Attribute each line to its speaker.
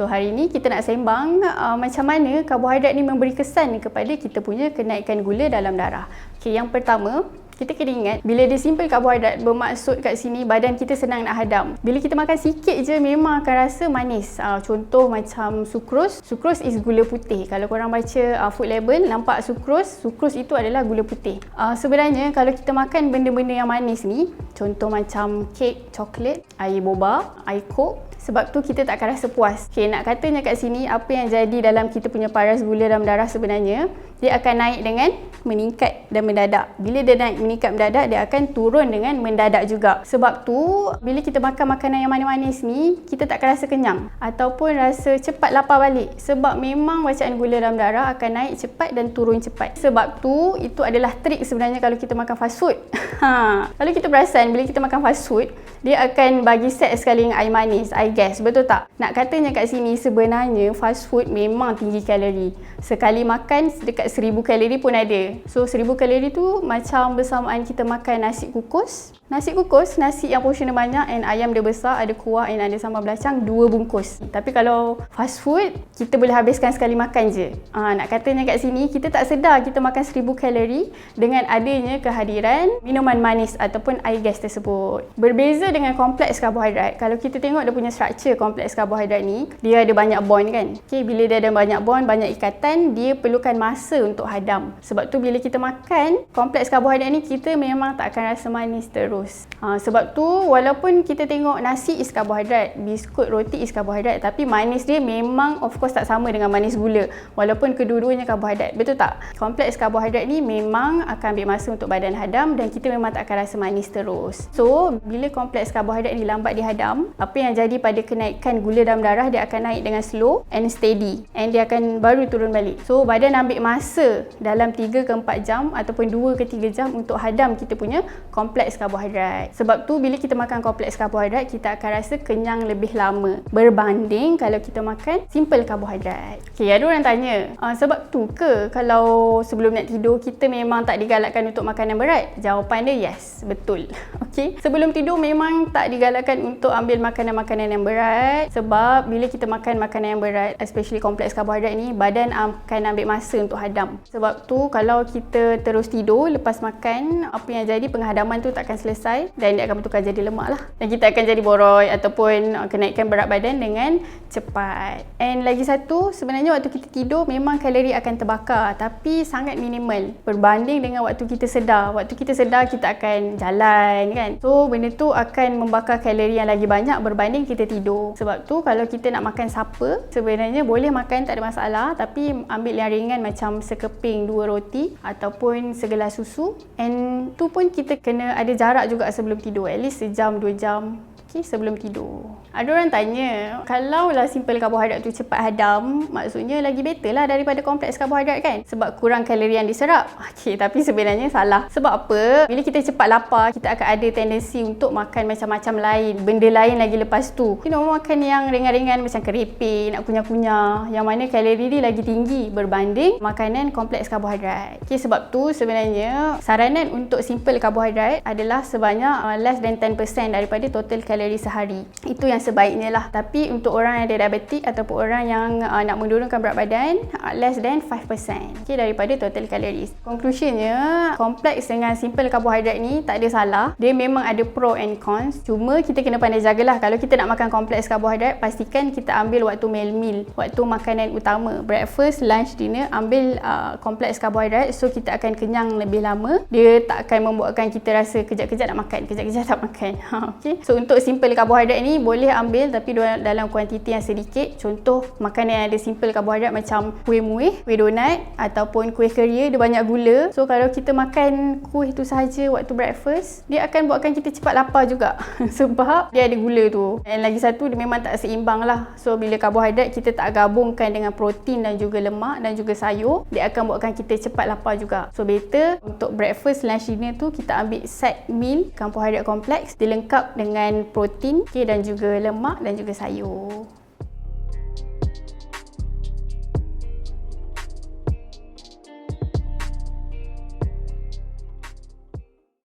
Speaker 1: So hari ni kita nak sembang macam mana karbohidrat ni memberi kesan kepada kita punya kenaikan gula dalam darah. Okey, yang pertama, kita kena ingat bila dia simple karbohidrat bermaksud kat sini badan kita senang nak hadam. Bila kita makan sikit je memang akan rasa manis. Contoh macam sukros. Sukros is gula putih. Kalau korang baca food label nampak sukros itu adalah gula putih. Sebenarnya kalau kita makan benda-benda yang manis ni, contoh macam kek, coklat, air boba, air coke, sebab tu kita tak akan rasa puas. Okay, nak katanya kat sini apa yang jadi dalam kita punya paras gula dalam darah sebenarnya dia akan naik dengan meningkat dan mendadak. Bila dia naik meningkat mendadak, dia akan turun dengan mendadak juga. Sebab tu bila kita makan makanan yang manis-manis ni, kita tak akan rasa kenyang ataupun rasa cepat lapar balik. Sebab memang bacaan gula dalam darah akan naik cepat dan turun cepat. Sebab tu itu adalah trik sebenarnya kalau kita makan fast food. Kalau kita perasan bila kita makan fast food, dia akan bagi set sekali dengan air manis, air gas, betul tak? Nak katanya kat sini sebenarnya fast food memang tinggi kalori. Sekali makan dekat 1000 kalori pun ada. So 1000 kalori tu macam bersamaan kita makan nasi kukus. Nasi kukus, nasi yang portion banyak and ayam dia besar, ada kuah and ada sambal belacang 2 bungkus. Tapi kalau fast food, kita boleh habiskan sekali makan je. Nak katanya kat sini, kita tak sedar kita makan 1000 kalori dengan adanya kehadiran minuman manis ataupun air gas tersebut. Berbeza dengan kompleks karbohidrat. Kalau kita tengok dia punya structure kompleks karbohidrat ni, dia ada banyak bond kan. Okay, bila dia ada banyak bond, banyak ikatan, dia perlukan masa untuk hadam. Sebab tu bila kita makan kompleks karbohidrat ni, kita memang tak akan rasa manis terus. Sebab tu walaupun kita tengok nasi is karbohidrat, biskut, roti is karbohidrat, tapi manis dia memang of course tak sama dengan manis gula. Walaupun kedua-duanya karbohidrat, betul tak? Kompleks karbohidrat ni memang akan ambil masa untuk badan hadam dan kita memang tak akan rasa manis terus. So bila kompleks karbohidrat ni lambat dihadam, apa yang jadi pada kenaikan gula dalam darah, dia akan naik dengan slow and steady and dia akan baru turun balik. So badan ambil masa dalam 3 ke 4 jam ataupun 2 ke 3 jam untuk hadam kita punya kompleks karbohidrat. Sebab tu bila kita makan kompleks karbohidrat, kita akan rasa kenyang lebih lama berbanding kalau kita makan simple karbohidrat. Okay, ada orang tanya, sebab tu ke kalau sebelum nak tidur kita memang tak digalakkan untuk makan yang berat? Jawapan dia yes, betul. Okay, sebelum tidur memang tak digalakkan untuk ambil makanan-makanan yang berat, sebab bila kita makan makanan yang berat, especially kompleks karbohidrat ni, badan akan ambil masa untuk hadam. Sebab tu kalau kita terus tidur lepas makan, apa yang jadi, penghadaman tu tak akan selesai dan dia akan bertukar jadi lemak lah, dan kita akan jadi boroi ataupun kenaikan berat badan dengan cepat. And lagi satu, sebenarnya waktu kita tidur memang kalori akan terbakar, tapi sangat minimal berbanding dengan waktu kita sedar. Waktu kita sedar kita akan jalan kan, so benda tu akan membakar kalori yang lagi banyak berbanding kita tidur. Sebab tu kalau kita nak makan supper, sebenarnya boleh makan, tak ada masalah, tapi ambil yang ringan macam sekeping 2 roti ataupun segelas susu, and tu pun kita kena ada jarak juga sebelum tidur, at least sejam 2 jam sebelum tidur. Ada orang tanya, kalau lah simple karbohidrat tu cepat hadam, maksudnya lagi better lah daripada kompleks karbohidrat kan? Sebab kurang kalori yang diserap. Tapi sebenarnya salah. Sebab apa? Bila kita cepat lapar, kita akan ada tendensi untuk makan macam-macam lain, benda lain lagi lepas tu. Kita nak makan yang ringan-ringan macam keripik, nak kunyah-kunyah, yang mana kalori dia lagi tinggi berbanding makanan kompleks karbohidrat. Sebab tu sebenarnya saranan untuk simple karbohidrat adalah sebanyak less than 10% daripada total kalori sehari. Itu yang sebaiknya lah. Tapi untuk orang yang ada diabetik ataupun orang yang nak menurunkan berat badan, less than 5% daripada total calories. Conclusionnya, kompleks dengan simple karbohidrat ni tak ada salah. Dia memang ada pro and cons. Cuma kita kena pandai jagalah. Kalau kita nak makan kompleks karbohidrat, pastikan kita ambil waktu meal, waktu makanan utama, breakfast, lunch, dinner, ambil kompleks karbohidrat, so kita akan kenyang lebih lama. Dia tak akan membuatkan kita rasa kejap-kejap nak makan, kejap-kejap tak makan. So untuk simple karbohidrat ni boleh ambil tapi dalam kuantiti yang sedikit. Contoh makanan yang ada simple karbohidrat macam kuih muih, kuih donat ataupun kuih keria, dia banyak gula. So kalau kita makan kuih tu sahaja waktu breakfast, dia akan buatkan kita cepat lapar juga sebab dia ada gula tu. Dan lagi satu, dia memang tak seimbang lah. So bila karbohidrat kita tak gabungkan dengan protein dan juga lemak dan juga sayur, dia akan buatkan kita cepat lapar juga. So better untuk breakfast, lunch, dinner tu kita ambil set meal karbohidrat kompleks dilengkap dengan protein dan juga lemak dan juga sayur.